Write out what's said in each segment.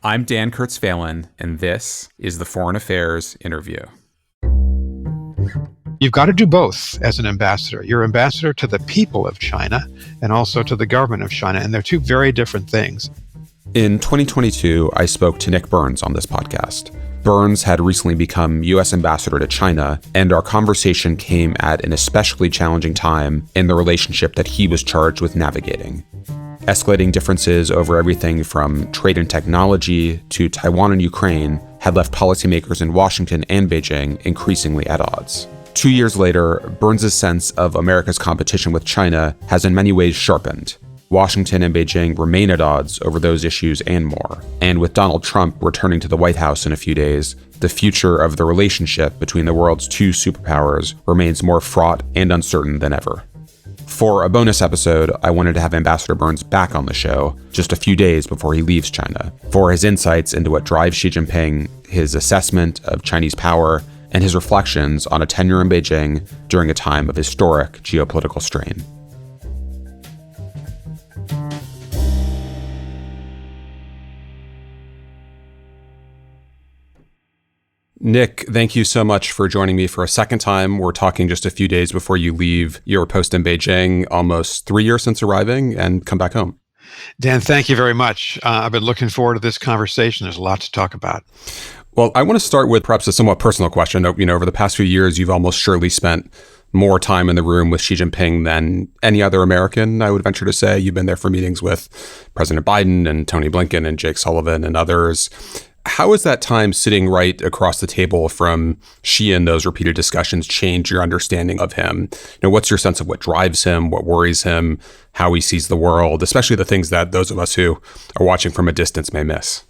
I'm Dan Kurtz-Phelan, and this is the Foreign Affairs Interview. You've got to do both as an ambassador. You're ambassador to the people of China and also to the government of China, and they're two very different things. In 2022, I spoke to Nick Burns on this podcast. Burns had recently become U.S. ambassador to China, and our conversation came at an especially challenging time in the relationship that he was charged with navigating. Escalating differences over everything from trade and technology to Taiwan and Ukraine had left policymakers in Washington and Beijing increasingly at odds. 2 years later, Burns' sense of America's competition with China has in many ways sharpened. Washington and Beijing remain at odds over those issues and more. And with Donald Trump returning to the White House in a few days, the future of the relationship between the world's two superpowers remains more fraught and uncertain than ever. For a bonus episode, I wanted to have Ambassador Burns back on the show just a few days before he leaves China for his insights into what drives Xi Jinping, his assessment of Chinese power, and his reflections on a tenure in Beijing during a time of historic geopolitical strain. Nick, thank you so much for joining me for a second time. We're talking just a few days before you leave your post in Beijing, almost 3 years since arriving, and come back home. Dan, thank you very much. I've been looking forward to this conversation. There's a lot to talk about. Well, I want to start with perhaps a somewhat personal question. Over the past few years, you've almost surely spent more time in the room with Xi Jinping than any other American, I would venture to say. You've been there for meetings with President Biden and Tony Blinken and Jake Sullivan and others. How has that time sitting right across the table from Xi and those repeated discussions changed your understanding of him? What's your sense of what drives him, what worries him, how he sees the world, especially the things that those of us who are watching from a distance may miss?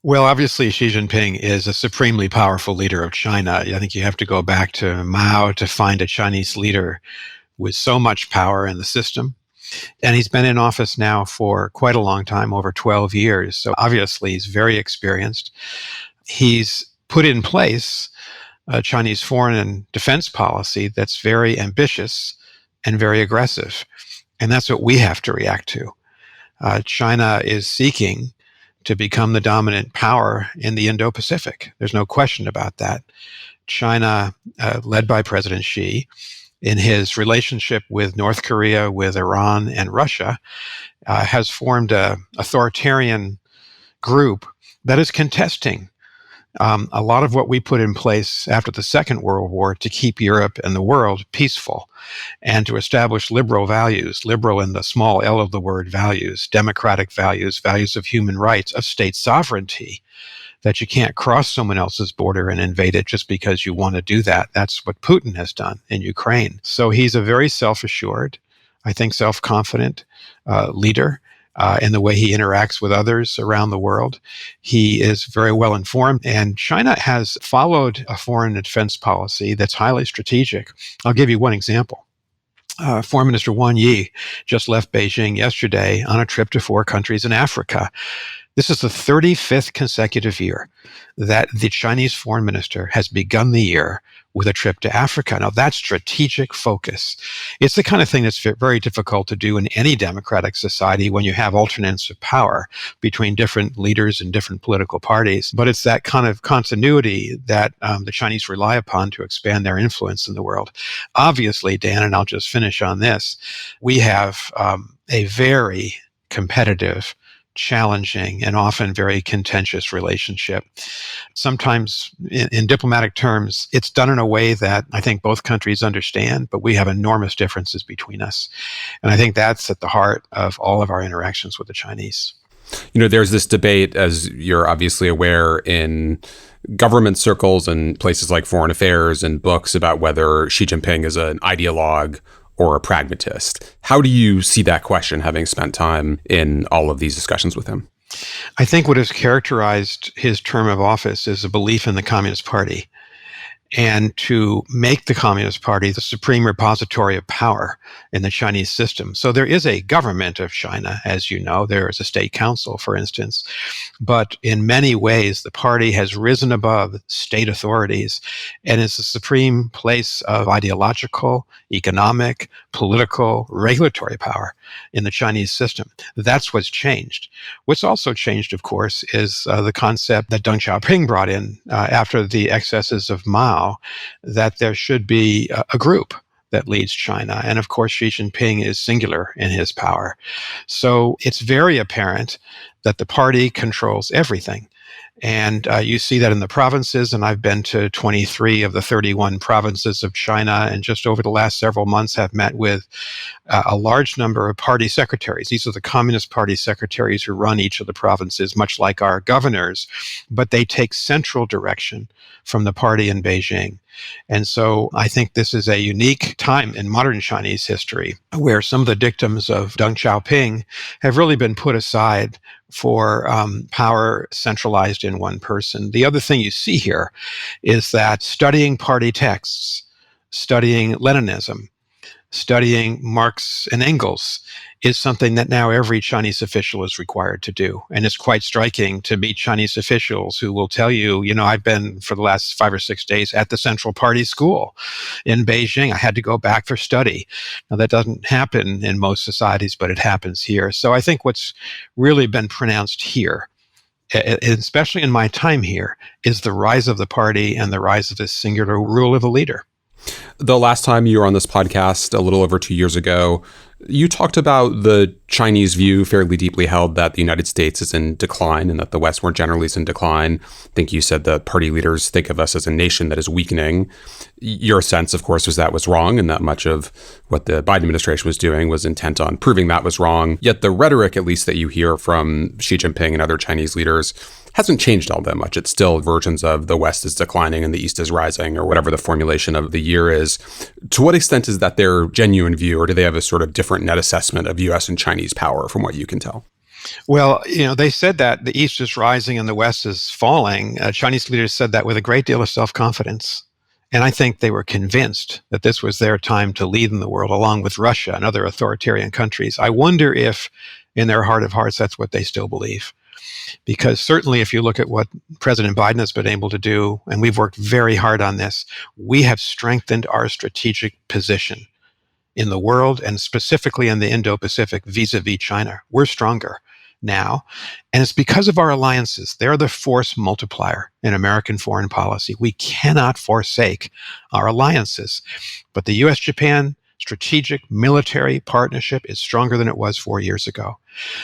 Well, obviously, Xi Jinping is a supremely powerful leader of China. I think you have to go back to Mao to find a Chinese leader with so much power in the system. And he's been in office now for quite a long time, over 12 years. So obviously, he's very experienced. He's put in place a Chinese foreign and defense policy that's very ambitious and very aggressive. And that's what we have to react to. China is seeking to become the dominant power in the Indo-Pacific. There's no question about that. China, led by President Xi, in his relationship with North Korea, with Iran, and Russia, has formed an authoritarian group that is contesting a lot of what we put in place after the Second World War to keep Europe and the world peaceful and to establish liberal values, liberal in the small L of the word values, democratic values, values of human rights, of state sovereignty, that you can't cross someone else's border and invade it just because you want to do that. That's what Putin has done in Ukraine. So he's a very self-assured, I think self-confident leader in the way he interacts with others around the world. He is very well informed, and China has followed a foreign and defense policy that's highly strategic. I'll give you one example. Foreign Minister Wang Yi just left Beijing yesterday on a trip to 4 countries in Africa. This is the 35th consecutive year that the Chinese foreign minister has begun the year with a trip to Africa. Now, that's strategic focus. It's the kind of thing that's very difficult to do in any democratic society when you have alternates of power between different leaders and different political parties. But it's that kind of continuity that the Chinese rely upon to expand their influence in the world. Obviously, Dan, and I'll just finish on this, we have a very competitive, challenging, and often very contentious relationship. Sometimes in diplomatic terms, it's done in a way that I think both countries understand, but we have enormous differences between us. And I think that's at the heart of all of our interactions with the Chinese. There's this debate, as you're obviously aware, in government circles and places like Foreign Affairs and books about whether Xi Jinping is an ideologue or a pragmatist. How do you see that question, having spent time in all of these discussions with him? I think what has characterized his term of office is a belief in the Communist Party, and to make the Communist Party the supreme repository of power in the Chinese system. So there is a government of China, as you know. There is a state council, for instance. But in many ways, the party has risen above state authorities and is the supreme place of ideological, economic, political, regulatory power in the Chinese system. That's what's changed. What's also changed, of course, is the concept that Deng Xiaoping brought in after the excesses of Mao, that there should be a group that leads China. And of course, Xi Jinping is singular in his power. So it's very apparent that the party controls everything. And you see that in the provinces, and I've been to 23 of the 31 provinces of China, and just over the last several months have met with a large number of party secretaries. These are the Communist Party secretaries who run each of the provinces, much like our governors, but they take central direction from the party in Beijing. And so I think this is a unique time in modern Chinese history where some of the dictums of Deng Xiaoping have really been put aside for power centralized in one person. The other thing you see here is that studying party texts, studying Leninism, studying Marx and Engels is something that now every Chinese official is required to do. And it's quite striking to meet Chinese officials who will tell you, I've been for the last 5 or 6 days at the Central Party School in Beijing. I had to go back for study. Now, that doesn't happen in most societies, but it happens here. So I think what's really been pronounced here, especially in my time here, is the rise of the party and the rise of this singular rule of the leader. The last time you were on this podcast, a little over 2 years ago, you talked about the Chinese view, fairly deeply held, that the United States is in decline and that the West more generally is in decline. I think you said the party leaders think of us as a nation that is weakening. Your sense, of course, was that was wrong, and that much of what the Biden administration was doing was intent on proving that was wrong. Yet the rhetoric, at least that you hear from Xi Jinping and other Chinese leaders, hasn't changed all that much. It's still versions of the West is declining and the East is rising, or whatever the formulation of the year is. To what extent is that their genuine view, or do they have a sort of different net assessment of U.S. and Chinese power from what you can tell? Well, they said that the East is rising and the West is falling. Chinese leaders said that with a great deal of self-confidence. And I think they were convinced that this was their time to lead in the world, along with Russia and other authoritarian countries. I wonder if, in their heart of hearts, that's what they still believe. Because certainly if you look at what President Biden has been able to do, and we've worked very hard on this, we have strengthened our strategic position in the world and specifically in the Indo-Pacific vis-a-vis China. We're stronger now. And it's because of our alliances. They're the force multiplier in American foreign policy. We cannot forsake our alliances. But the U.S.-Japan strategic military partnership is stronger than it was 4 years ago.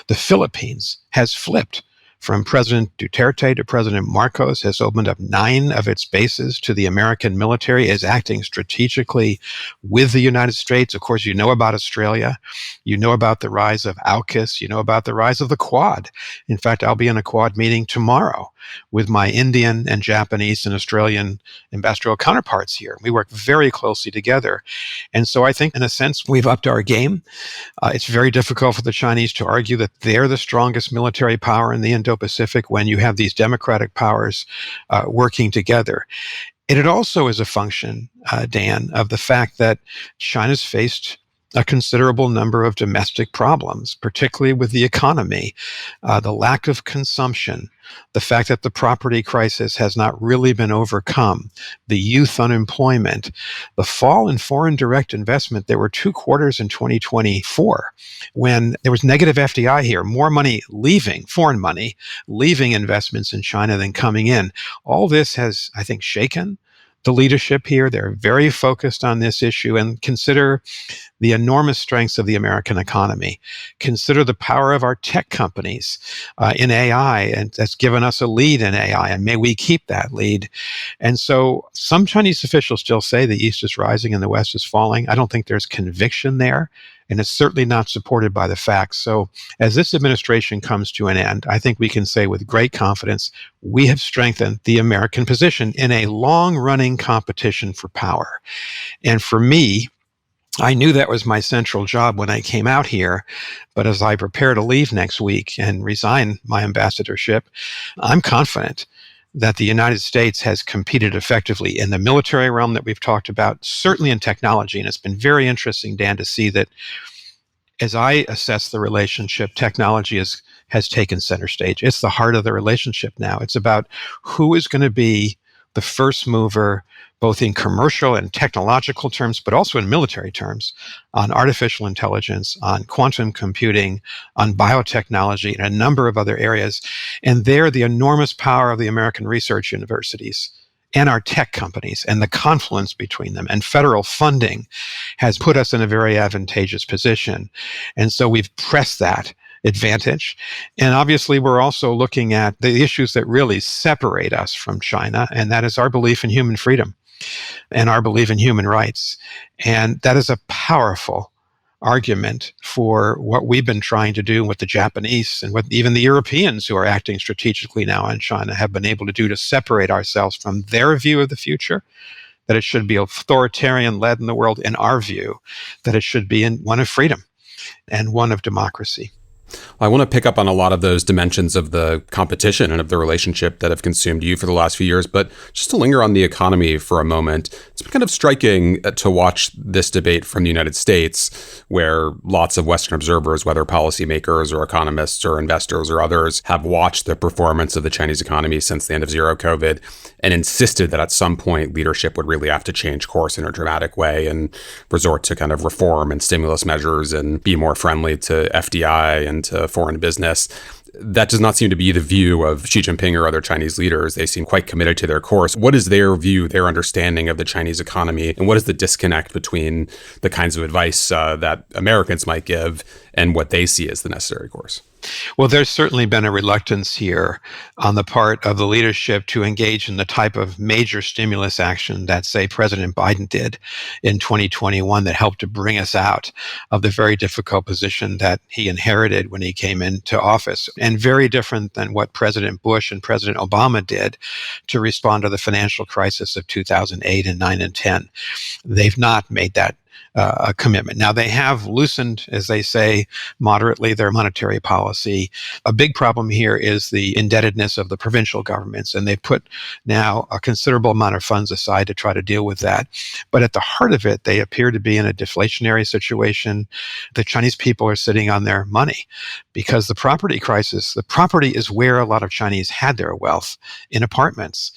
The Philippines has flipped from President Duterte to President Marcos, has opened up 9 of its bases to the American military, is acting strategically with the United States. Of course, you know about Australia. You know about the rise of AUKUS. You know about the rise of the Quad. In fact, I'll be in a Quad meeting tomorrow with my Indian and Japanese and Australian ambassadorial counterparts here. We work very closely together. And so I think, in a sense, we've upped our game. It's very difficult for the Chinese to argue that they're the strongest military power in the Indo-Pacific when you have these democratic powers working together. And it also is a function, Dan, of the fact that China's faced a considerable number of domestic problems, particularly with the economy, the lack of consumption, the fact that the property crisis has not really been overcome, the youth unemployment, the fall in foreign direct investment. There were 2 quarters in 2024 when there was negative FDI here, more money leaving, foreign money, leaving investments in China than coming in. All this has, I think, shaken the leadership here. They're very focused on this issue, and consider the enormous strengths of the American economy. Consider the power of our tech companies in AI, and that's given us a lead in AI, and may we keep that lead. And so some Chinese officials still say the East is rising and the West is falling. I don't think there's conviction there, and it's certainly not supported by the facts. So as this administration comes to an end, I think we can say with great confidence, we have strengthened the American position in a long-running competition for power. And for me, I knew that was my central job when I came out here, but as I prepare to leave next week and resign my ambassadorship, I'm confident that the United States has competed effectively in the military realm that we've talked about, certainly in technology. And it's been very interesting, Dan, to see that as I assess the relationship, technology has taken center stage. It's the heart of the relationship now. It's about who is going to be the first mover, both in commercial and technological terms, but also in military terms, on artificial intelligence, on quantum computing, on biotechnology, and a number of other areas. And there, the enormous power of the American research universities and our tech companies and the confluence between them and federal funding has put us in a very advantageous position. And so we've pressed that advantage. And obviously, we're also looking at the issues that really separate us from China, and that is our belief in human freedom and our belief in human rights. And that is a powerful argument for what we've been trying to do, what the Japanese and what even the Europeans who are acting strategically now on China have been able to do to separate ourselves from their view of the future, that it should be authoritarian-led in the world, in our view, that it should be in one of freedom and one of democracy. I want to pick up on a lot of those dimensions of the competition and of the relationship that have consumed you for the last few years. But just to linger on the economy for a moment, it's been kind of striking to watch this debate from the United States, where lots of Western observers, whether policymakers or economists or investors or others, have watched the performance of the Chinese economy since the end of zero COVID and insisted that at some point leadership would really have to change course in a dramatic way and resort to kind of reform and stimulus measures and be more friendly to FDI and to foreign business. That does not seem to be the view of Xi Jinping or other Chinese leaders. They seem quite committed to their course. What is their view, their understanding of the Chinese economy, and what is the disconnect between the kinds of advice that Americans might give and what they see as the necessary course? Well, there's certainly been a reluctance here on the part of the leadership to engage in the type of major stimulus action that, say, President Biden did in 2021 that helped to bring us out of the very difficult position that he inherited when he came into office, and very different than what President Bush and President Obama did to respond to the financial crisis of 2008 and 9 and 10. They've not made that a commitment. Now, they have loosened, as they say, moderately their monetary policy. A big problem here is the indebtedness of the provincial governments, and they put now a considerable amount of funds aside to try to deal with that. But at the heart of it, they appear to be in a deflationary situation. The Chinese people are sitting on their money because the property crisis, the property is where a lot of Chinese had their wealth, in apartments.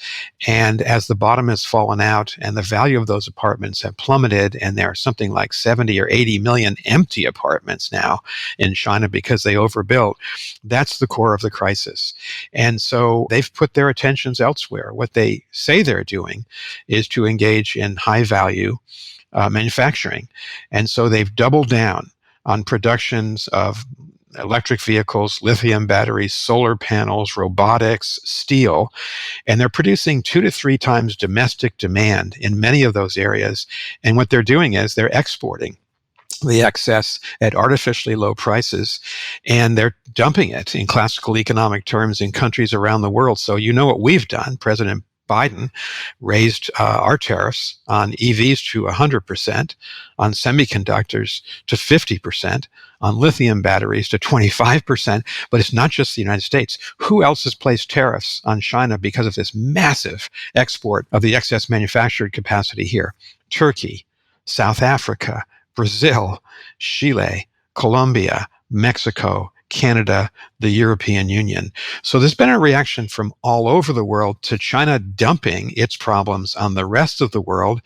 And as the bottom has fallen out and the value of those apartments have plummeted, and there are something like 70 or 80 million empty apartments now in China because they overbuilt, that's the core of the crisis. And so they've put their attentions elsewhere. What they say they're doing is to engage in high value manufacturing. And so they've doubled down on productions of electric vehicles, lithium batteries, solar panels, robotics, steel, and they're producing 2 to 3 times domestic demand in many of those areas. And what they're doing is they're exporting the excess at artificially low prices, and they're dumping it in classical economic terms in countries around the world. So you know what we've done. President Biden raised our tariffs on EVs to 100%, on semiconductors to 50%, on lithium batteries to 25%. But it's not just the United States. Who else has placed tariffs on China because of this massive export of the excess manufactured capacity here? Turkey, South Africa, Brazil, Chile, Colombia, Mexico, Canada, the European Union. So there's been a reaction from all over the world to China dumping its problems on the rest of the world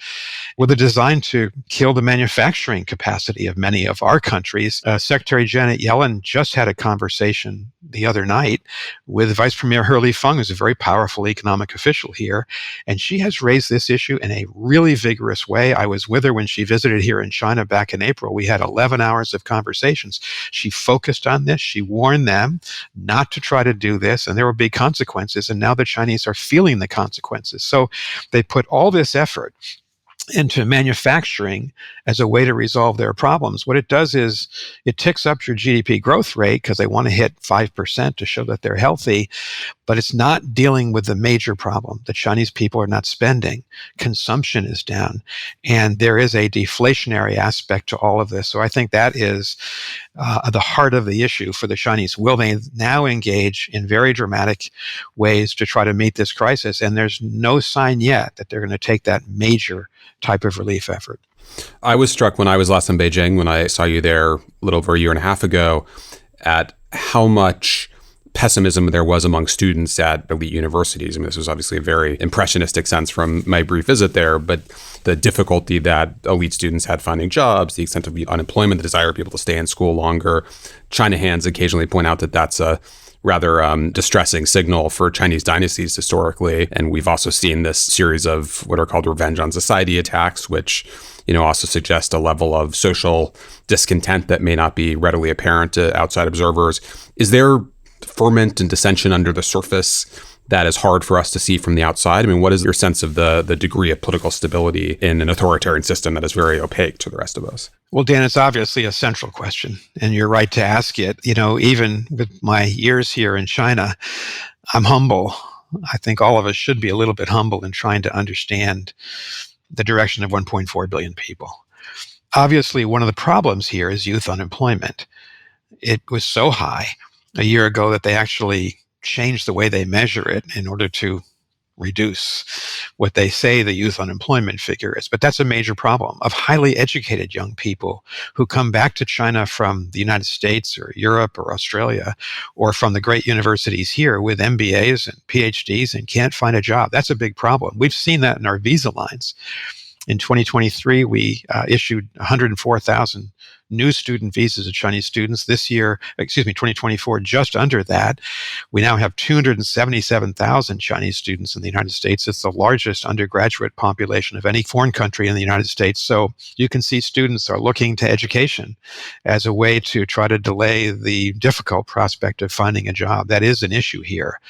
with a design to kill the manufacturing capacity of many of our countries. Secretary Janet Yellen just had a conversation the other night with Vice Premier He Feng, who's a very powerful economic official here, and she has raised this issue in a really vigorous way. I was with her when she visited here in China back in April. We had 11 hours of conversations. She focused on this. She warned them not to try to do this, and there will be consequences, and now the Chinese are feeling the consequences. So they put all this effort into manufacturing as a way to resolve their problems. What it does is it ticks up your GDP growth rate because they want to hit 5% to show that they're healthy, but it's not dealing with the major problem. The Chinese people are not spending. Consumption is down, and there is a deflationary aspect to all of this. So I think that is the heart of the issue for the Chinese. Will they now engage in very dramatic ways to try to meet this crisis? And there's no sign yet that they're going to take that major type of relief effort. I was struck when I was last in Beijing, when I saw you there a little over a year and a half ago, at how much pessimism there was among students at elite universities. I mean, this was obviously a very impressionistic sense from my brief visit there, but the difficulty that elite students had finding jobs, the extent of unemployment, the desire of people to stay in school longer. China hands occasionally point out that that's a rather distressing signal for Chinese dynasties historically. And we've also seen this series of what are called revenge on society attacks, which also suggest a level of social discontent that may not be readily apparent to outside observers. Is there ferment and dissension under the surface that is hard for us to see from the outside? I mean, what is your sense of the degree of political stability in an authoritarian system that is very opaque to the rest of us? Well, Dan, it's obviously a central question, and you're right to ask it. Even with my years here in China, I'm humble. I think all of us should be a little bit humble in trying to understand the direction of 1.4 billion people. Obviously, one of the problems here is youth unemployment. It was so high a year ago that they actually changed the way they measure it in order to reduce what they say the youth unemployment figure is. But that's a major problem of highly educated young people who come back to China from the United States or Europe or Australia or from the great universities here with MBAs and PhDs and can't find a job. That's a big problem. We've seen that in our visa lines. In 2023, we issued 104,000 new student visas to Chinese students. This year, 2024, just under that. We now have 277,000 Chinese students in the United States. It's the largest undergraduate population of any foreign country in the United States. So you can see students are looking to education as a way to try to delay the difficult prospect of finding a job. That is an issue here.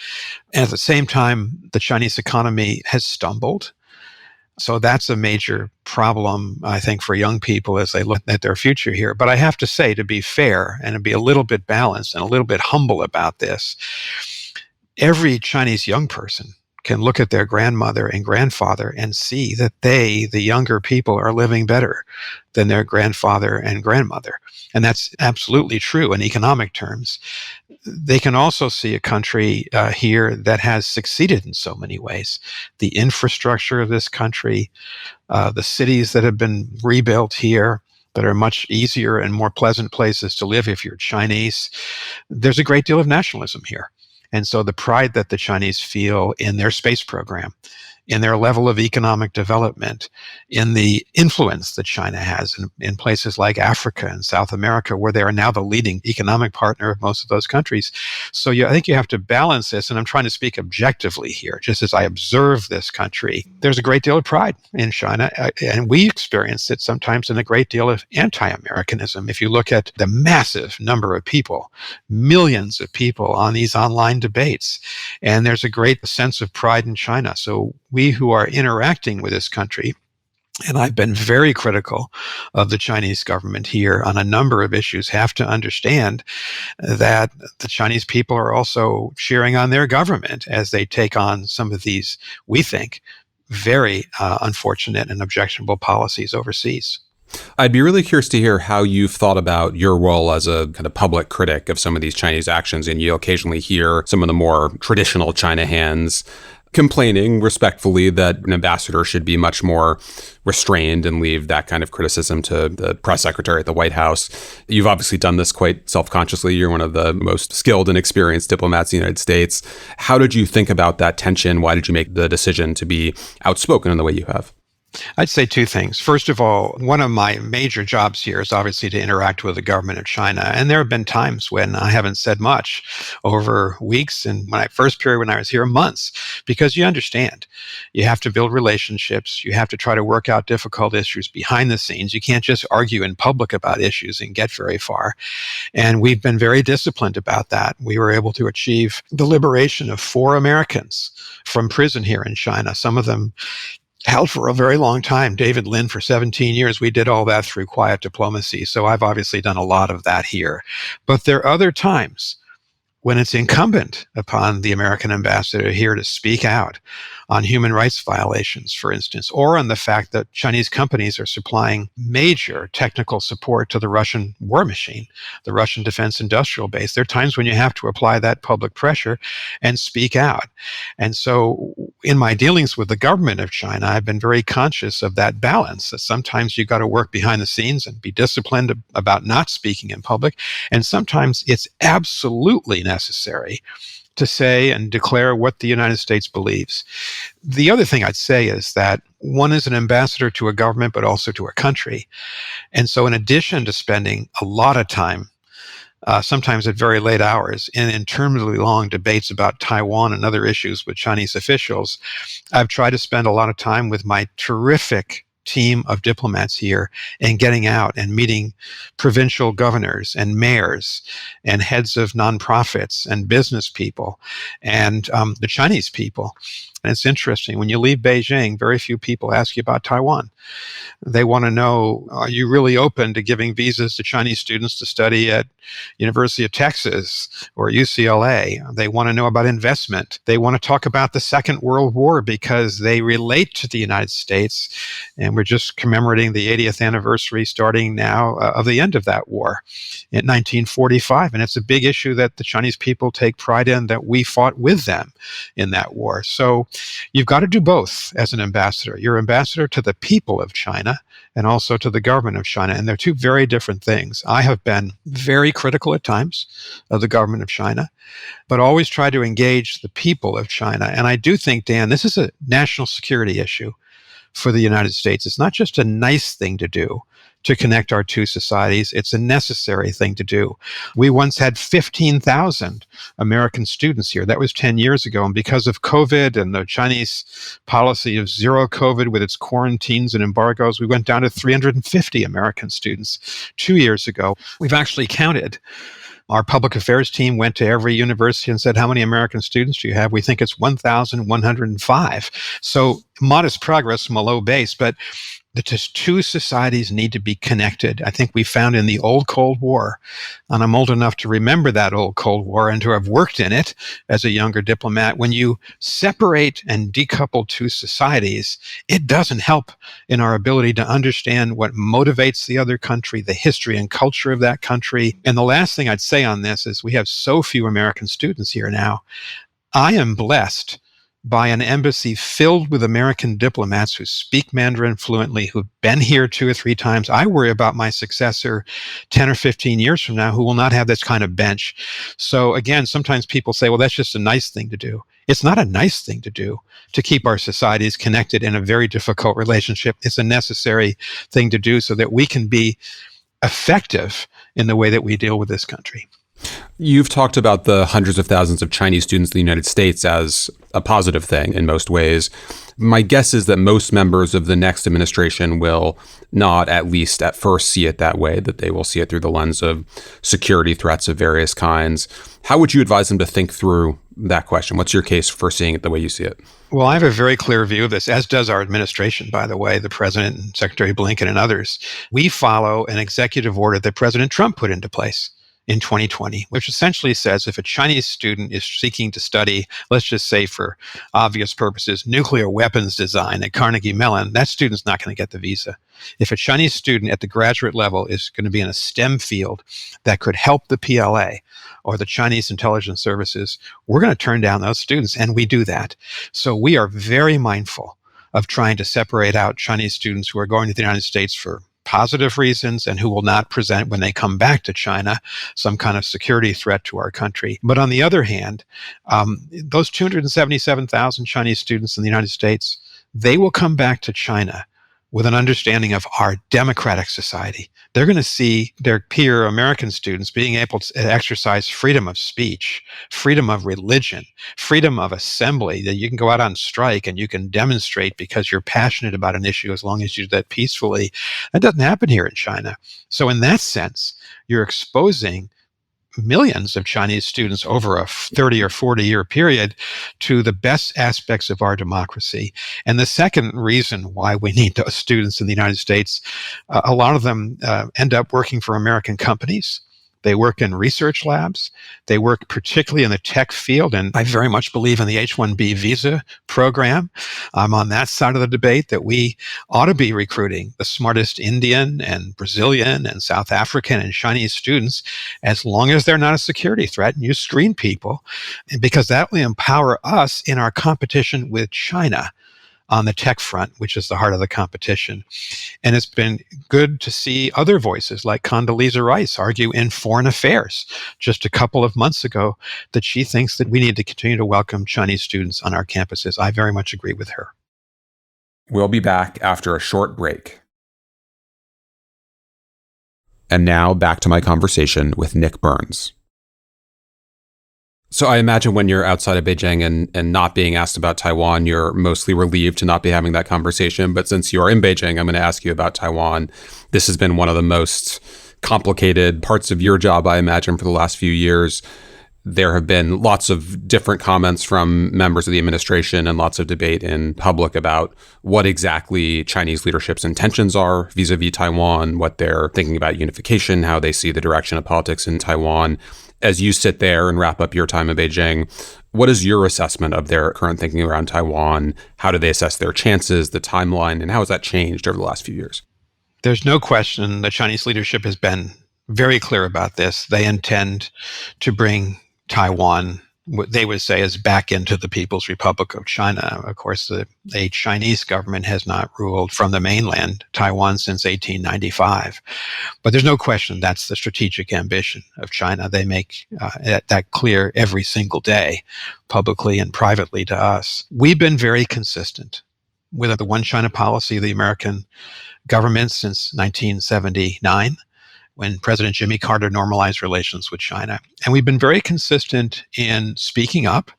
And at the same time, the Chinese economy has stumbled. So that's a major problem, I think, for young people as they look at their future here. But I have to say, to be fair and to be a little bit balanced and a little bit humble about this, every Chinese young person can look at their grandmother and grandfather and see that they, the younger people, are living better than their grandfather and grandmother. And that's absolutely true in economic terms. They can also see a country here that has succeeded in so many ways. The infrastructure of this country, the cities that have been rebuilt here that are much easier and more pleasant places to live if you're Chinese. There's a great deal of nationalism here. And so the pride that the Chinese feel in their space program, in their level of economic development, in the influence that China has in places like Africa and South America, where they are now the leading economic partner of most of those countries. So I think you have to balance this, and I'm trying to speak objectively here, just as I observe this country. There's a great deal of pride in China, and we experience it sometimes in a great deal of anti-Americanism. If you look at the massive number of people, millions of people on these online debates, and there's a great sense of pride in China. So we who are interacting with this country, and I've been very critical of the Chinese government here on a number of issues, have to understand that the Chinese people are also cheering on their government as they take on some of these, we think, very unfortunate and objectionable policies overseas. I'd be really curious to hear how you've thought about your role as a kind of public critic of some of these Chinese actions. And you occasionally hear some of the more traditional China hands complaining respectfully that an ambassador should be much more restrained and leave that kind of criticism to the press secretary at the White House. You've obviously done this quite self-consciously. You're one of the most skilled and experienced diplomats in the United States. How did you think about that tension? Why did you make the decision to be outspoken in the way you have? I'd say two things. First of all, one of my major jobs here is obviously to interact with the government of China. And there have been times when I haven't said much over weeks, and when I was here, months, because you understand, you have to build relationships. You have to try to work out difficult issues behind the scenes. You can't just argue in public about issues and get very far. And we've been very disciplined about that. We were able to achieve the liberation of 4 Americans from prison here in China, some of them held for a very long time. David Lin for 17 years. We did all that through quiet diplomacy. So I've obviously done a lot of that here. But there are other times when it's incumbent upon the American ambassador here to speak out on human rights violations, for instance, or on the fact that Chinese companies are supplying major technical support to the Russian war machine, the Russian defense industrial base. There are times when you have to apply that public pressure and speak out. And so in my dealings with the government of China, I've been very conscious of that balance, that sometimes you've got to work behind the scenes and be disciplined about not speaking in public. And sometimes it's absolutely necessary to say and declare what the United States believes. The other thing I'd say is that one is an ambassador to a government, but also to a country. And so in addition to spending a lot of time, sometimes at very late hours, in interminably long debates about Taiwan and other issues with Chinese officials, I've tried to spend a lot of time with my terrific team of diplomats here and getting out and meeting provincial governors and mayors and heads of nonprofits and business people and the Chinese people. And it's interesting, when you leave Beijing, very few people ask you about Taiwan. They want to know, are you really open to giving visas to Chinese students to study at University of Texas or UCLA? They want to know about investment. They want to talk about the Second World War because they relate to the United States. And we're just commemorating the 80th anniversary starting now of the end of that war in 1945. And it's a big issue that the Chinese people take pride in, that we fought with them in that war. So you've got to do both as an ambassador. You're ambassador to the people of China and also to the government of China. And they're two very different things. I have been very critical at times of the government of China, but always try to engage the people of China. And I do think, Dan, this is a national security issue for the United States. It's not just a nice thing to do to connect our two societies. It's a necessary thing to do. We once had 15,000 American students here. That was 10 years ago. And because of COVID and the Chinese policy of zero COVID with its quarantines and embargoes, we went down to 350 American students 2 years ago. We've actually counted. Our public affairs team went to every university and said, how many American students do you have? We think it's 1,105. So modest progress from a low base, but the two societies need to be connected. I think we found in the old Cold War, and I'm old enough to remember that old Cold War and to have worked in it as a younger diplomat, when you separate and decouple two societies, it doesn't help in our ability to understand what motivates the other country, the history and culture of that country. And the last thing I'd say on this is we have so few American students here now. I am blessed by an embassy filled with American diplomats who speak Mandarin fluently, who've been here 2 or 3 times. I worry about my successor 10 or 15 years from now who will not have this kind of bench. So again, sometimes people say, well, that's just a nice thing to do. It's not a nice thing to do to keep our societies connected in a very difficult relationship. It's a necessary thing to do so that we can be effective in the way that we deal with this country. You've talked about the hundreds of thousands of Chinese students in the United States as a positive thing in most ways. My guess is that most members of the next administration will not, at least at first, see it that way, that they will see it through the lens of security threats of various kinds. How would you advise them to think through that question? What's your case for seeing it the way you see it? Well, I have a very clear view of this, as does our administration, by the way, the President and Secretary Blinken and others. We follow an executive order that President Trump put into place in 2020, which essentially says if a Chinese student is seeking to study, let's just say for obvious purposes, nuclear weapons design at Carnegie Mellon, that student's not going to get the visa. If a Chinese student at the graduate level is going to be in a STEM field that could help the PLA or the Chinese intelligence services, we're going to turn down those students, and we do that. So we are very mindful of trying to separate out Chinese students who are going to the United States for positive reasons and who will not present, when they come back to China, some kind of security threat to our country. But on the other hand, those 277,000 Chinese students in the United States, they will come back to China with an understanding of our democratic society. They're going to see their peer American students being able to exercise freedom of speech, freedom of religion, freedom of assembly, that you can go out on strike and you can demonstrate because you're passionate about an issue as long as you do that peacefully. That doesn't happen here in China. So in that sense, you're exposing millions of Chinese students over a 30 or 40 year period to the best aspects of our democracy. And the second reason why we need those students in the United States, a lot of them end up working for American companies. They work in research labs. They work particularly in the tech field. And I very much believe in the H-1B visa program. I'm on that side of the debate that we ought to be recruiting the smartest Indian and Brazilian and South African and Chinese students, as long as they're not a security threat and you screen people, because that will empower us in our competition with China. on the tech front, which is the heart of the competition. And it's been good to see other voices like Condoleezza Rice argue in Foreign Affairs just a couple of months ago that she thinks that we need to continue to welcome Chinese students on our campuses. I very much agree with her. We'll be back after a short break. And now back to my conversation with Nick Burns. So I imagine when you're outside of Beijing and not being asked about Taiwan, you're mostly relieved to not be having that conversation. But since you are in Beijing, I'm going to ask you about Taiwan. This has been one of the most complicated parts of your job, I imagine, for the last few years. There have been lots of different comments from members of the administration and lots of debate in public about what exactly Chinese leadership's intentions are vis-a-vis Taiwan, what they're thinking about unification, how they see the direction of politics in Taiwan. As you sit there and wrap up your time in Beijing, what is your assessment of their current thinking around Taiwan? How do they assess their chances, the timeline, and how has that changed over the last few years? There's no question the Chinese leadership has been very clear about this. They intend to bring Taiwan, what they would say, is back into the People's Republic of China. Of course, the Chinese government has not ruled from the mainland Taiwan since 1895. But there's no question that's the strategic ambition of China. They make that clear every single day, publicly and privately to us. We've been very consistent with the one China policy of the American government since 1979. When President Jimmy Carter normalized relations with China. And we've been very consistent in speaking up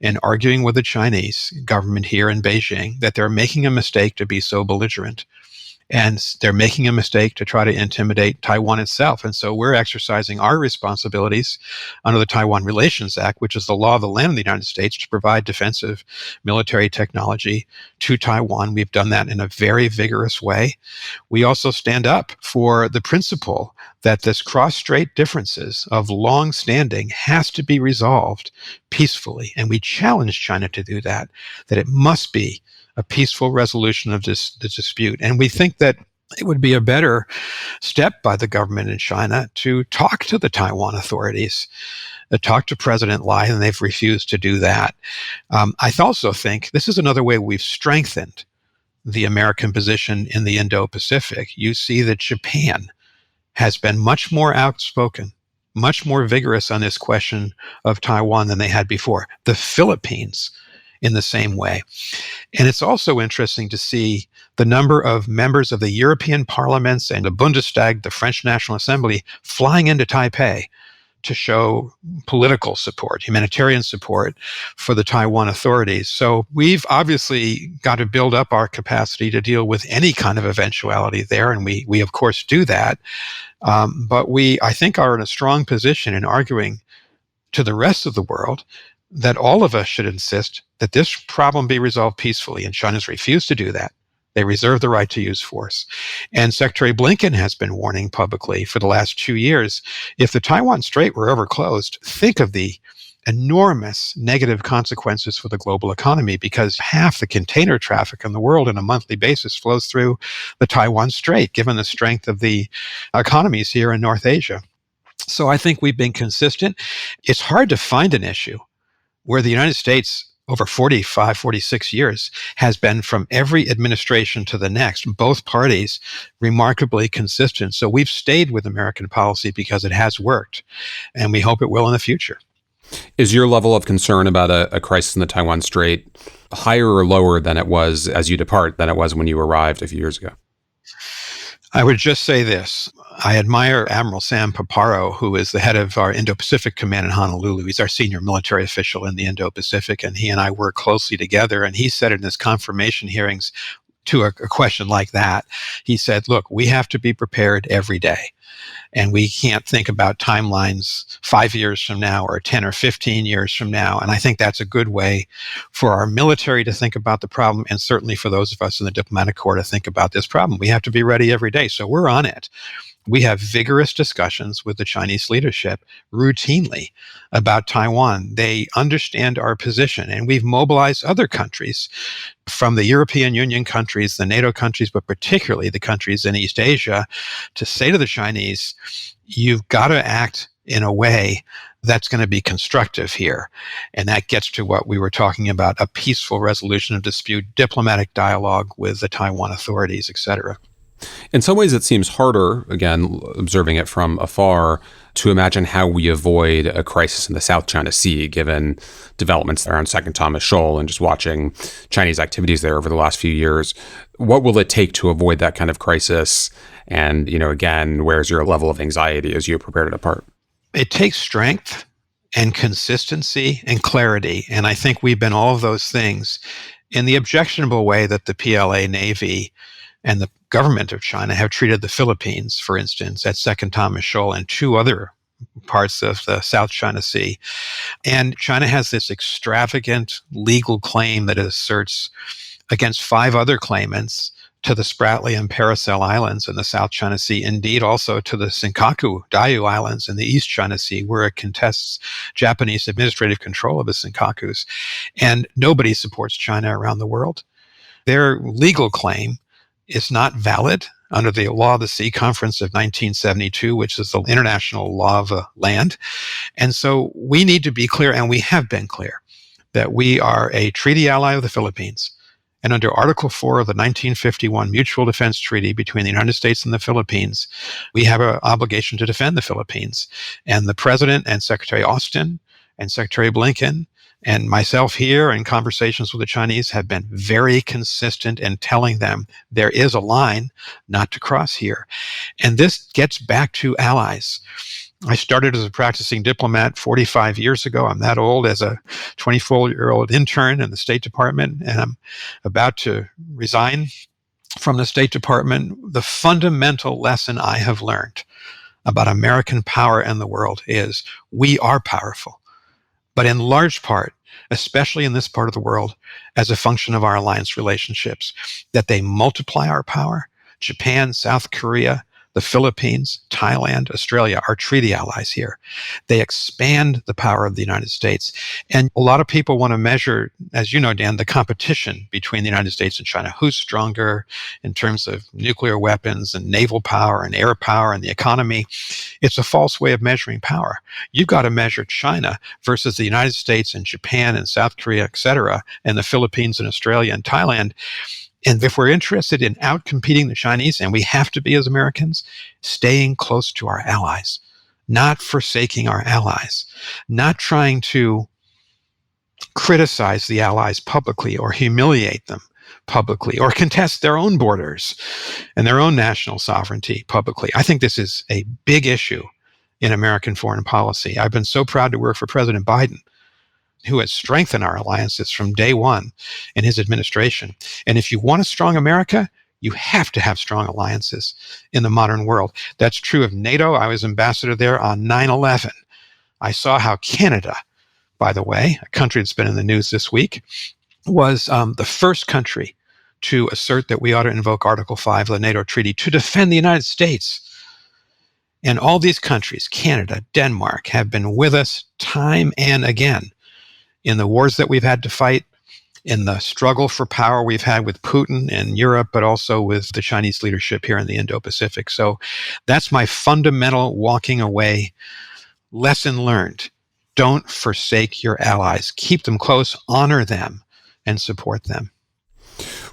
and arguing with the Chinese government here in Beijing that they're making a mistake to be so belligerent. And they're making a mistake to try to intimidate Taiwan itself. And so we're exercising our responsibilities under the Taiwan Relations Act, which is the law of the land of the United States, to provide defensive military technology to Taiwan. We've done that in a very vigorous way. We also stand up for the principle that this cross-strait differences of long standing has to be resolved peacefully. And we challenge China to do that it must be a peaceful resolution of this dispute. And we think that it would be a better step by the government in China to talk to the Taiwan authorities, talk to President Lai, and they've refused to do that. I also think this is another way we've strengthened the American position in the Indo-Pacific. You see that Japan has been much more outspoken, much more vigorous on this question of Taiwan than they had before. The Philippines in the same way. And it's also interesting to see the number of members of the European parliaments and the Bundestag, the French National Assembly, flying into Taipei to show political support, humanitarian support for the Taiwan authorities. So we've obviously got to build up our capacity to deal with any kind of eventuality there, and we of course do that. But we, I think, are in a strong position in arguing to the rest of the world that all of us should insist that this problem be resolved peacefully, and China's refused to do that. They reserve the right to use force. And Secretary Blinken has been warning publicly for the last 2 years, if the Taiwan Strait were ever closed, think of the enormous negative consequences for the global economy, because half the container traffic in the world on a monthly basis flows through the Taiwan Strait, given the strength of the economies here in North Asia. So I think we've been consistent. It's hard to find an issue where the United States over 45, 46 years has been, from every administration to the next, both parties remarkably consistent. So we've stayed with American policy because it has worked, and we hope it will in the future. Is your level of concern about a crisis in the Taiwan Strait higher or lower than it was as you depart than it was when you arrived a few years ago? I would just say this. I admire Admiral Sam Paparo, who is the head of our Indo-Pacific Command in Honolulu. He's our senior military official in the Indo-Pacific, and he and I work closely together. And he said in his confirmation hearings to a question like that, he said, look, we have to be prepared every day. And we can't think about timelines 5 years from now or 10 or 15 years from now. And I think that's a good way for our military to think about the problem, and certainly for those of us in the diplomatic corps to think about this problem. We have to be ready every day. So we're on it. We have vigorous discussions with the Chinese leadership routinely about Taiwan. They understand our position, and we've mobilized other countries from the European Union countries, the NATO countries, but particularly the countries in East Asia, to say to the Chinese, you've got to act in a way that's going to be constructive here. And that gets to what we were talking about, a peaceful resolution of dispute, diplomatic dialogue with the Taiwan authorities, et cetera. In some ways, it seems harder, again, observing it from afar, to imagine how we avoid a crisis in the South China Sea, given developments there on Second Thomas Shoal and just watching Chinese activities there over the last few years. What will it take to avoid that kind of crisis? And, again, where's your level of anxiety as you prepare to depart? It takes strength and consistency and clarity. And I think we've been all of those things in the objectionable way that the PLA Navy and the government of China have treated the Philippines, for instance, at Second Thomas Shoal and two other parts of the South China Sea. And China has this extravagant legal claim that it asserts against five other claimants to the Spratly and Paracel Islands in the South China Sea, indeed also to the Senkaku Diaoyu Islands in the East China Sea, where it contests Japanese administrative control of the Senkakus. And nobody supports China around the world. Their legal claim is not valid under the Law of the Sea Conference of 1972, which is the international law of the land. And so we need to be clear, and we have been clear, that we are a treaty ally of the Philippines. And under Article 4 of the 1951 Mutual Defense Treaty between the United States and the Philippines, we have an obligation to defend the Philippines. And the President and Secretary Austin and Secretary Blinken and myself here in conversations with the Chinese have been very consistent in telling them there is a line not to cross here. And this gets back to allies. I started as a practicing diplomat 45 years ago. I'm that old, as a 24-year-old intern in the State Department, and I'm about to resign from the State Department. The fundamental lesson I have learned about American power in the world is we are powerful, but in large part, especially in this part of the world, as a function of our alliance relationships, that they multiply our power. Japan, South Korea, the Philippines, Thailand, Australia are treaty allies here. They expand the power of the United States. And a lot of people want to measure, as you know, Dan, the competition between the United States and China. Who's stronger in terms of nuclear weapons and naval power and air power and the economy? It's a false way of measuring power. You've got to measure China versus the United States and Japan and South Korea, et cetera, and the Philippines and Australia and Thailand. And if we're interested in outcompeting the Chinese, and we have to be as Americans, staying close to our allies, not forsaking our allies, not trying to criticize the allies publicly or humiliate them publicly or contest their own borders and their own national sovereignty publicly. I think this is a big issue in American foreign policy. I've been so proud to work for President Biden, who has strengthened our alliances from day one in his administration. And if you want a strong America, you have to have strong alliances in the modern world. That's true of NATO. I was ambassador there on 9/11. I saw how Canada, by the way, a country that's been in the news this week, was the first country to assert that we ought to invoke Article 5 of the NATO Treaty to defend the United States. And all these countries, Canada, Denmark, have been with us time and again in the wars that we've had to fight, in the struggle for power we've had with Putin in Europe, but also with the Chinese leadership here in the Indo-Pacific. So that's my fundamental walking away lesson learned. Don't forsake your allies. Keep them close, honor them, and support them.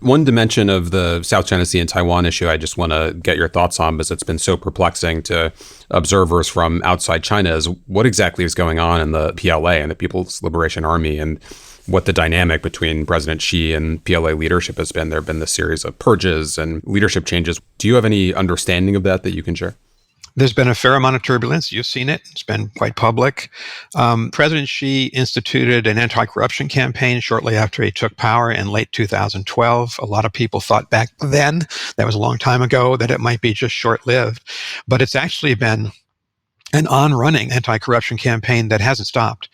One dimension of the South China Sea and Taiwan issue I just want to get your thoughts on, because it's been so perplexing to observers from outside China, is what exactly is going on in the PLA and the People's Liberation Army, and what the dynamic between President Xi and PLA leadership has been. There have been this series of purges and leadership changes. Do you have any understanding of that you can share? There's been a fair amount of turbulence. You've seen it. It's been quite public. President Xi instituted an anti-corruption campaign shortly after he took power in late 2012. A lot of people thought back then, that was a long time ago, that it might be just short-lived. But it's actually been an on-running anti-corruption campaign that hasn't stopped.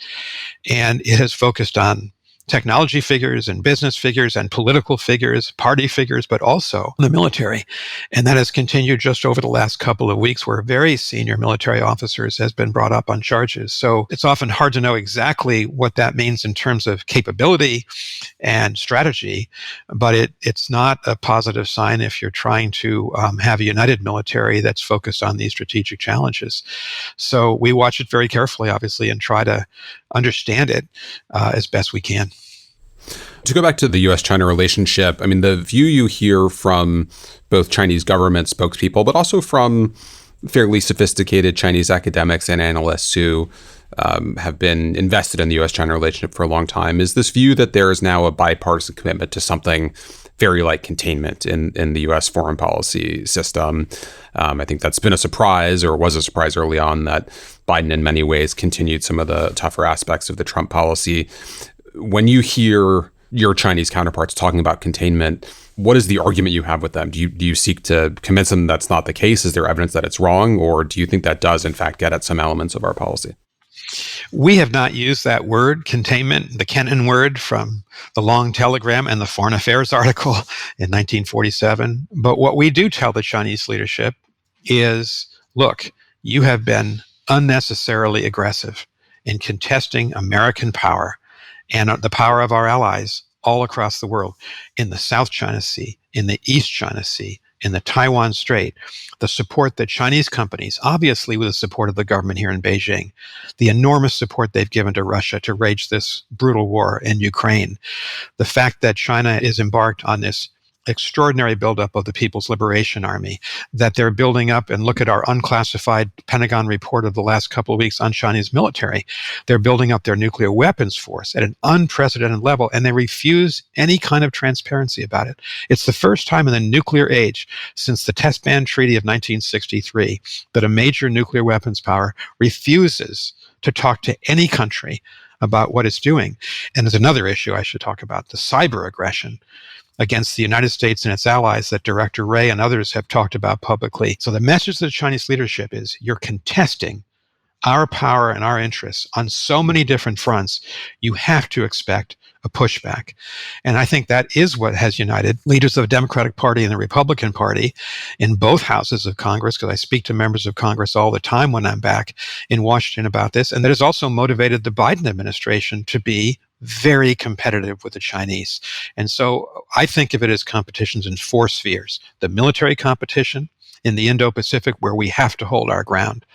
And it has focused on technology figures and business figures and political figures, party figures, but also the military. And that has continued just over the last couple of weeks, where very senior military officers has been brought up on charges. So it's often hard to know exactly what that means in terms of capability and strategy, but it's not a positive sign if you're trying to have a united military that's focused on these strategic challenges. So we watch it very carefully, obviously, and try to understand it as best we can. To go back to the U.S. China relationship, I mean, the view you hear from both Chinese government spokespeople, but also from fairly sophisticated Chinese academics and analysts who have been invested in the U.S. China relationship for a long time, is this view that there is now a bipartisan commitment to something very like containment in the U.S. foreign policy system. I think that's been a surprise, or was a surprise early on, that Biden in many ways continued some of the tougher aspects of the Trump policy. When you hear your Chinese counterparts talking about containment, what is the argument you have with them? Do you seek to convince them that's not the case? Is there evidence that it's wrong? Or do you think that does, in fact, get at some elements of our policy? We have not used that word, containment, the Kennan word from the Long Telegram and the Foreign Affairs article in 1947. But what we do tell the Chinese leadership is, look, you have been unnecessarily aggressive in contesting American power and the power of our allies all across the world, in the South China Sea, in the East China Sea, in the Taiwan Strait. The support that Chinese companies, obviously with the support of the government here in Beijing, the enormous support they've given to Russia to wage this brutal war in Ukraine, the fact that China is embarked on this extraordinary buildup of the People's Liberation Army, that they're building up, and look at our unclassified Pentagon report of the last couple of weeks on Chinese military. They're building up their nuclear weapons force at an unprecedented level, and they refuse any kind of transparency about it. It's the first time in the nuclear age since the Test Ban Treaty of 1963 that a major nuclear weapons power refuses to talk to any country about what it's doing. And there's another issue I should talk about, the cyber aggression against the United States and its allies that Director Wray and others have talked about publicly. So the message to the Chinese leadership is, you're contesting our power and our interests on so many different fronts, you have to expect a pushback. And I think that is what has united leaders of the Democratic Party and the Republican Party in both houses of Congress, because I speak to members of Congress all the time when I'm back in Washington about this. And that has also motivated the Biden administration to be very competitive with the Chinese. And so I think of it as competitions in four spheres: the military competition in the Indo-Pacific, where we have to hold our ground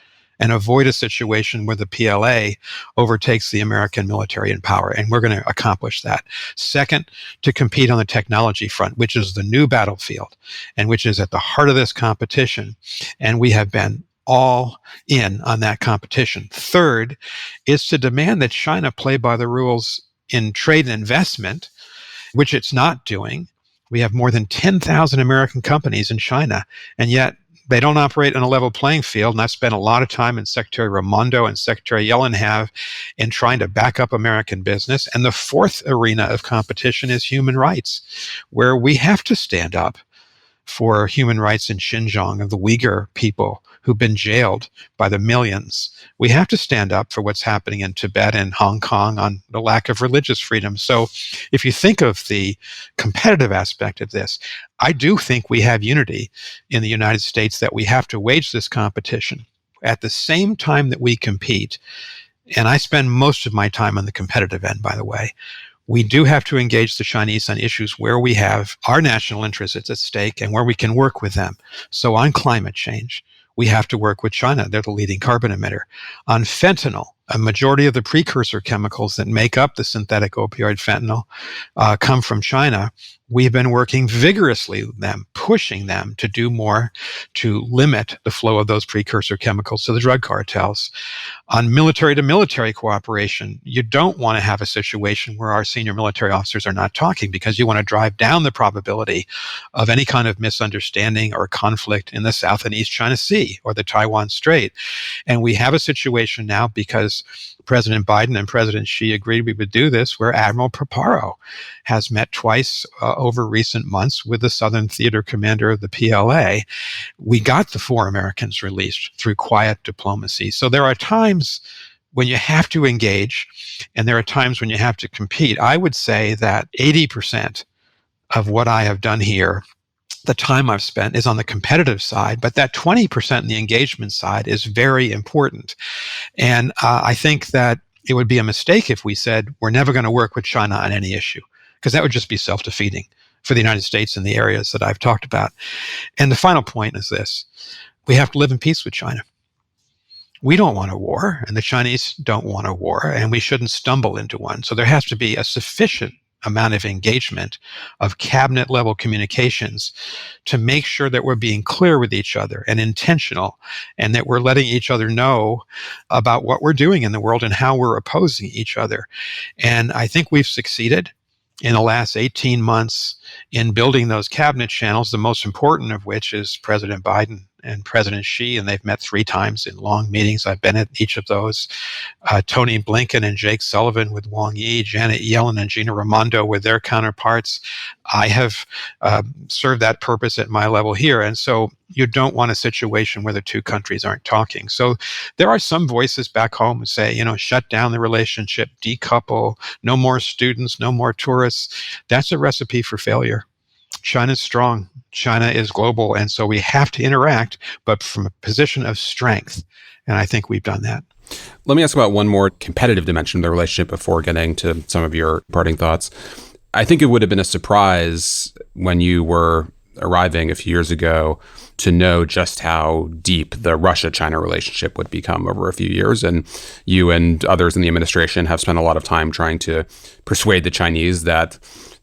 and avoid a situation where the PLA overtakes the American military in power. And we're going to accomplish that. Second, to compete on the technology front, which is the new battlefield and which is at the heart of this competition. And we have been all in on that competition. Third is to demand that China play by the rules in trade and investment, which it's not doing. We have more than 10,000 American companies in China, and yet they don't operate on a level playing field. And I've spent a lot of time, and Secretary Raimondo and Secretary Yellen have, in trying to back up American business. And the fourth arena of competition is human rights, where we have to stand up for human rights in Xinjiang of the Uyghur people who've been jailed by the millions. We have to stand up for what's happening in Tibet and Hong Kong on the lack of religious freedom. So if you think of the competitive aspect of this, I do think we have unity in the United States that we have to wage this competition at the same time that we compete. And I spend most of my time on the competitive end, by the way. We do have to engage the Chinese on issues where we have our national interests at stake and where we can work with them. So on climate change, we have to work with China. They're the leading carbon emitter. On fentanyl, a majority of the precursor chemicals that make up the synthetic opioid fentanyl come from China. We've been working vigorously with them, pushing them to do more to limit the flow of those precursor chemicals to the drug cartels. On military-to-military cooperation, you don't want to have a situation where our senior military officers are not talking, because you want to drive down the probability of any kind of misunderstanding or conflict in the South and East China Sea or the Taiwan Strait. And we have a situation now, because President Biden and President Xi agreed we would do this, where Admiral Paparo has met twice over recent months with the Southern Theater Commander of the PLA. We got the 4 Americans released through quiet diplomacy. So there are times when you have to engage, and there are times when you have to compete. I would say that 80% of what I have done here, the time I've spent, is on the competitive side, but that 20% in the engagement side is very important. And I think that it would be a mistake if we said we're never going to work with China on any issue, because that would just be self-defeating for the United States in the areas that I've talked about. And the final point is this: we have to live in peace with China. We don't want a war, and the Chinese don't want a war, and we shouldn't stumble into one. So there has to be a sufficient amount of engagement of cabinet level communications to make sure that we're being clear with each other and intentional, and that we're letting each other know about what we're doing in the world and how we're opposing each other. And I think we've succeeded in the last 18 months in building those cabinet channels, the most important of which is President Biden and President Xi, and they've met 3 times in long meetings. I've been at each of those. Tony Blinken and Jake Sullivan with Wang Yi, Janet Yellen and Gina Raimondo with their counterparts. I have served that purpose at my level here. And so you don't want a situation where the two countries aren't talking. So there are some voices back home who say, shut down the relationship, decouple, no more students, no more tourists. That's a recipe for failure. China's strong. China is global. And so we have to interact, but from a position of strength. And I think we've done that. Let me ask about one more competitive dimension of the relationship before getting to some of your parting thoughts. I think it would have been a surprise when you were arriving a few years ago to know just how deep the Russia-China relationship would become over a few years. And you and others in the administration have spent a lot of time trying to persuade the Chinese that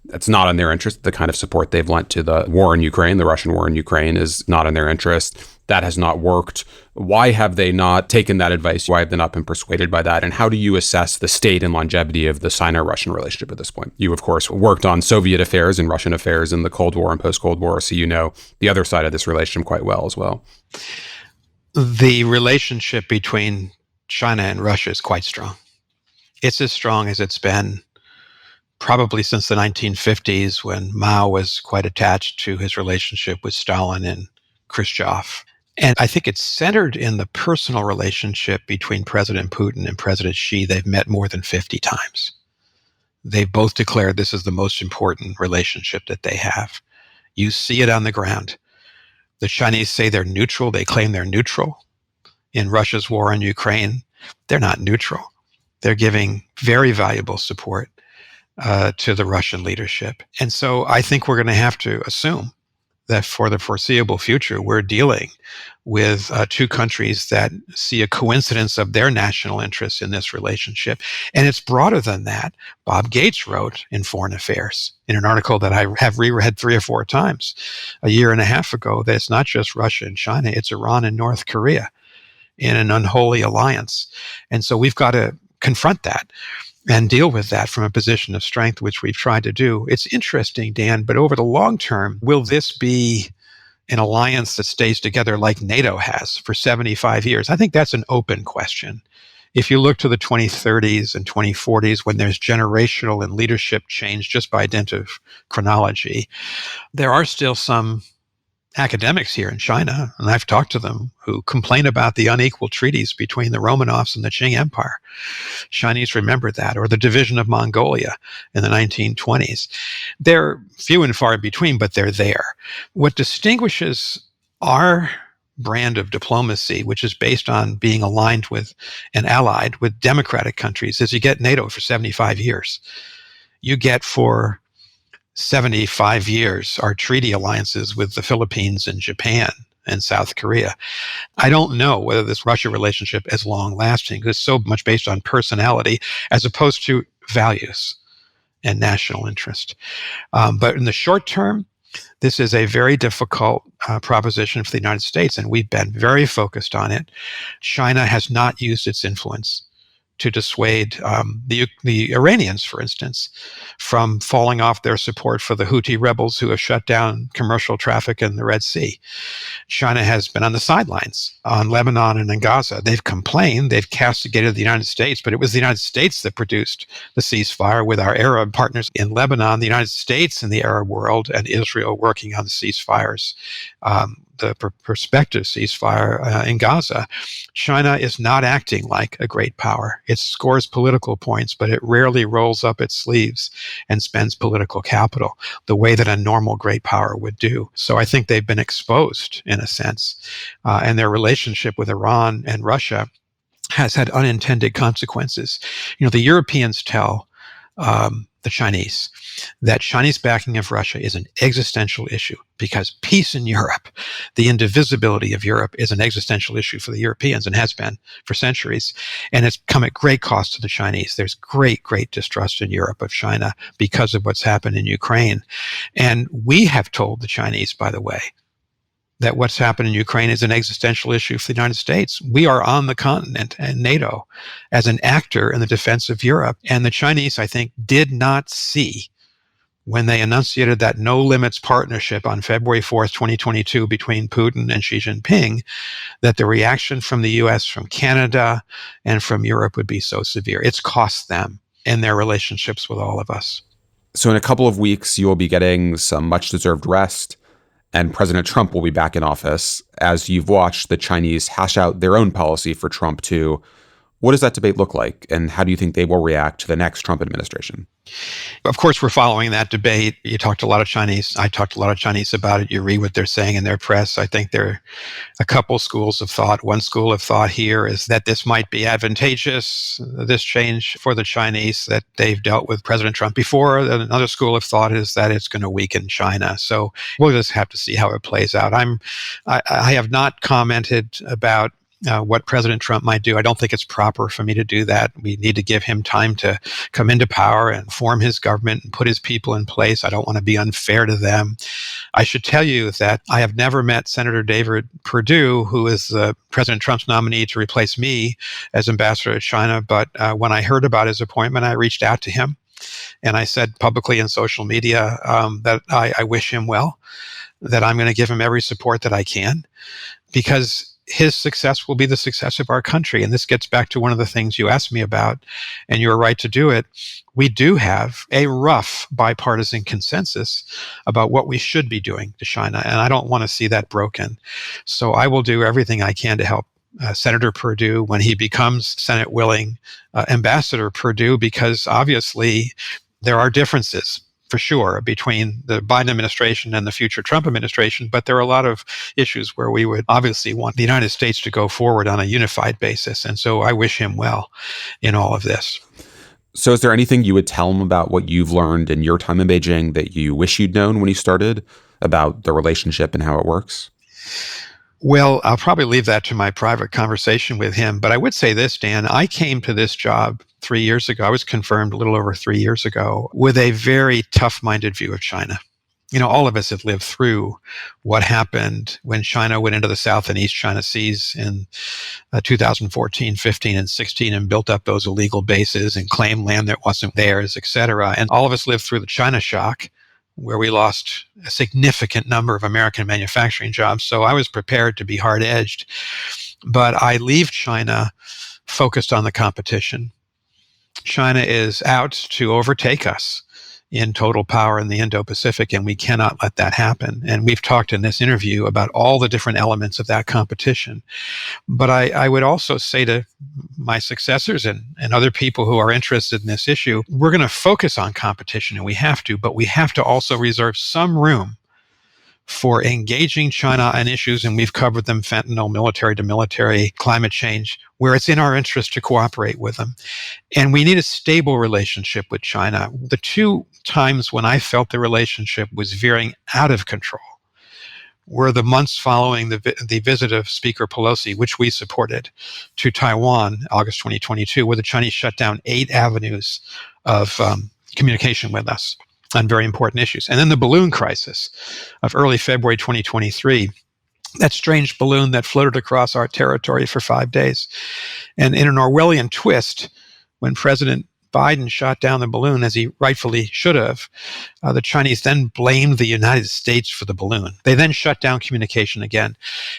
it's not in their interest. The kind of support they've lent to the war in Ukraine, the Russian war in Ukraine, is not in their interest. That has not worked. Why have they not taken that advice? Why have they not been persuaded by that? And how do you assess the state and longevity of the Sino-Russian relationship at this point? You, of course, worked on Soviet affairs and Russian affairs in the Cold War and post-Cold War, so you know the other side of this relationship quite well as well. The relationship between China and Russia is quite strong. It's as strong as it's been probably since the 1950s, when Mao was quite attached to his relationship with Stalin and Khrushchev. And I think it's centered in the personal relationship between President Putin and President Xi. They've met more than 50 times. They've both declared this is the most important relationship that they have. You see it on the ground. The Chinese say they're neutral. They claim they're neutral. In Russia's war in Ukraine, they're not neutral. They're giving very valuable support to the Russian leadership. And so I think we're going to have to assume that for the foreseeable future, we're dealing with two countries that see a coincidence of their national interests in this relationship. And it's broader than that. Bob Gates wrote in Foreign Affairs, in an article that I have reread 3 or 4 times a year and a half ago, that it's not just Russia and China, it's Iran and North Korea in an unholy alliance. And so we've got to confront that and deal with that from a position of strength, which we've tried to do. It's interesting, Dan, but over the long term, will this be an alliance that stays together like NATO has for 75 years? I think that's an open question. If you look to the 2030s and 2040s, when there's generational and leadership change just by dint of chronology, there are still some academics here in China, and I've talked to them, who complain about the unequal treaties between the Romanovs and the Qing Empire. Chinese remember that, or the division of Mongolia in the 1920s. They're few and far between, but they're there. What distinguishes our brand of diplomacy, which is based on being aligned with and allied with democratic countries, is you get NATO for 75 years. You get for 75 years our treaty alliances with the Philippines and Japan and South Korea. I don't know whether this Russia relationship is long lasting, because it's so much based on personality as opposed to values and national interest. But in the short term, this is a very difficult proposition for the United States, and we've been very focused on it. China has not used its influence to dissuade the Iranians, for instance, from falling off their support for the Houthi rebels who have shut down commercial traffic in the Red Sea. China has been on the sidelines on Lebanon and in Gaza. They've complained, they've castigated the United States, but it was the United States that produced the ceasefire with our Arab partners in Lebanon, the United States and the Arab world, and Israel working on the ceasefires, the prospective ceasefire in Gaza. China is not acting like a great power. It scores political points, but it rarely rolls up its sleeves and spends political capital the way that a normal great power would do. So I think they've been exposed in a sense, and their relationship with Iran and Russia has had unintended consequences. The Europeans tell the Chinese, that Chinese backing of Russia is an existential issue because peace in Europe, the indivisibility of Europe, is an existential issue for the Europeans and has been for centuries. And it's come at great cost to the Chinese. There's great, great distrust in Europe of China because of what's happened in Ukraine. And we have told the Chinese, by the way, that what's happened in Ukraine is an existential issue for the United States. We are on the continent and NATO as an actor in the defense of Europe. And the Chinese, I think, did not see when they enunciated that no limits partnership on February 4th, 2022 between Putin and Xi Jinping, that the reaction from the US, from Canada, and from Europe would be so severe. It's cost them in their relationships with all of us. So in a couple of weeks, you will be getting some much-deserved rest, and President Trump will be back in office. As you've watched the Chinese hash out their own policy for Trump too, what does that debate look like, and how do you think they will react to the next Trump administration? Of course, we're following that debate. You talked to a lot of Chinese. I talked to a lot of Chinese about it. You read what they're saying in their press. I think there are a couple schools of thought. One school of thought here is that this might be advantageous, this change for the Chinese, that they've dealt with President Trump before. Another school of thought is that it's going to weaken China. So we'll just have to see how it plays out. I have not commented about what President Trump might do. I don't think it's proper for me to do that. We need to give him time to come into power and form his government and put his people in place. I don't want to be unfair to them. I should tell you that I have never met Senator David Perdue, who is President Trump's nominee to replace me as ambassador to China. But when I heard about his appointment, I reached out to him and I said publicly in social media that I wish him well, that I'm going to give him every support that I can, because his success will be the success of our country. And this gets back to one of the things you asked me about, and you're right to do it. We do have a rough bipartisan consensus about what we should be doing to China, and I don't want to see that broken. So I will do everything I can to help Senator Perdue when he becomes Senate willing Ambassador Perdue, because obviously there are differences, for sure, between the Biden administration and the future Trump administration, but there are a lot of issues where we would obviously want the United States to go forward on a unified basis. And so I wish him well in all of this. So is there anything you would tell him about what you've learned in your time in Beijing that you wish you'd known when you started about the relationship and how it works? Well, I'll probably leave that to my private conversation with him. But I would say this, Dan, I came to this job 3 years ago. I was confirmed a little over 3 years ago with a very tough-minded view of China. You know, all of us have lived through what happened when China went into the South and East China Seas in 2014, 15, and 16 and built up those illegal bases and claimed land that wasn't theirs, et cetera. And all of us lived through the China shock, where we lost a significant number of American manufacturing jobs. So I was prepared to be hard-edged. But I leave China focused on the competition. China is out to overtake us in total power in the Indo-Pacific, and we cannot let that happen. And we've talked in this interview about all the different elements of that competition. But I would also say to my successors and other people who are interested in this issue, we're going to focus on competition, and we have to, but we have to also reserve some room for engaging China on issues, and we've covered them: fentanyl, military to military, climate change, where it's in our interest to cooperate with them. And we need a stable relationship with China. The two times when I felt the relationship was veering out of control were the months following the visit of Speaker Pelosi, which we supported, to Taiwan, August 2022, where the Chinese shut down 8 avenues of communication with us on very important issues. And then the balloon crisis of early February 2023, that strange balloon that floated across our territory for 5 days. And in an Orwellian twist, when President Biden shot down the balloon, as he rightfully should have, the Chinese then blamed the United States for the balloon. They then shut down communication again.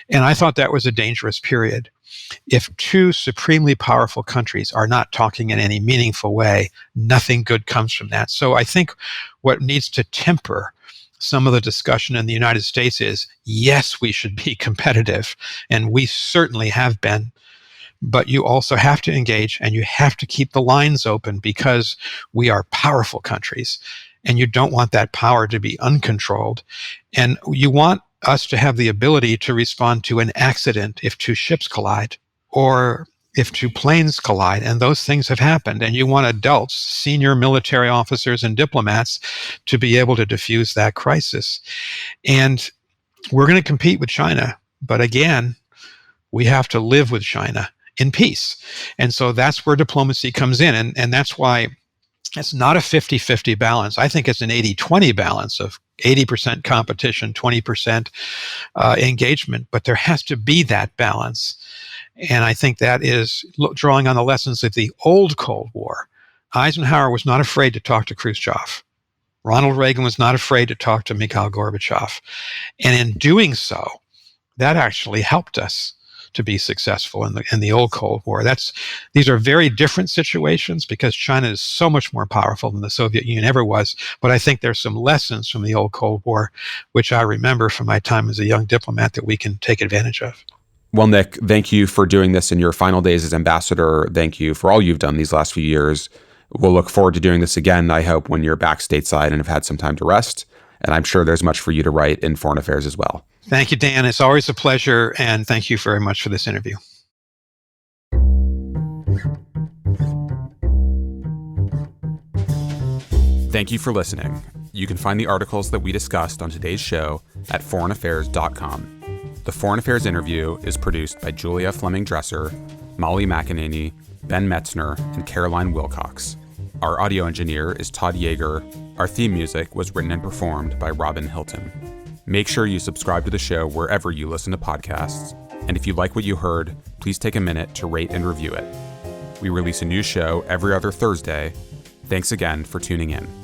And I thought that was a dangerous period. If two supremely powerful countries are not talking in any meaningful way, nothing good comes from that. So I think what needs to temper some of the discussion in the United States is, yes, we should be competitive, and we certainly have been, but you also have to engage and you have to keep the lines open, because we are powerful countries and you don't want that power to be uncontrolled. And you want us to have the ability to respond to an accident if two ships collide, or if two planes collide, and those things have happened, and you want adults, senior military officers and diplomats, to be able to diffuse that crisis. And we're going to compete with China, but again, we have to live with China in peace. And so that's where diplomacy comes in, and that's why it's not a 50-50 balance. I think it's an 80-20 balance of 80% competition, 20% engagement, but there has to be that balance. And I think that is drawing on the lessons of the old Cold War. Eisenhower was not afraid to talk to Khrushchev. Ronald Reagan was not afraid to talk to Mikhail Gorbachev. And in doing so, that actually helped us to be successful in the old Cold War. These are very different situations because China is so much more powerful than the Soviet Union ever was. But I think there's some lessons from the old Cold War, which I remember from my time as a young diplomat, that we can take advantage of. Well, Nick, thank you for doing this in your final days as ambassador. Thank you for all you've done these last few years. We'll look forward to doing this again, I hope, when you're back stateside and have had some time to rest. And I'm sure there's much for you to write in foreign affairs as well. Thank you, Dan. It's always a pleasure. And thank you very much for this interview. Thank you for listening. You can find the articles that we discussed on today's show at foreignaffairs.com. The Foreign Affairs interview is produced by Julia Fleming-Dresser, Molly McEnany, Ben Metzner, and Caroline Wilcox. Our audio engineer is Todd Yeager. Our theme music was written and performed by Robin Hilton. Make sure you subscribe to the show wherever you listen to podcasts. And if you like what you heard, please take a minute to rate and review it. We release a new show every other Thursday. Thanks again for tuning in.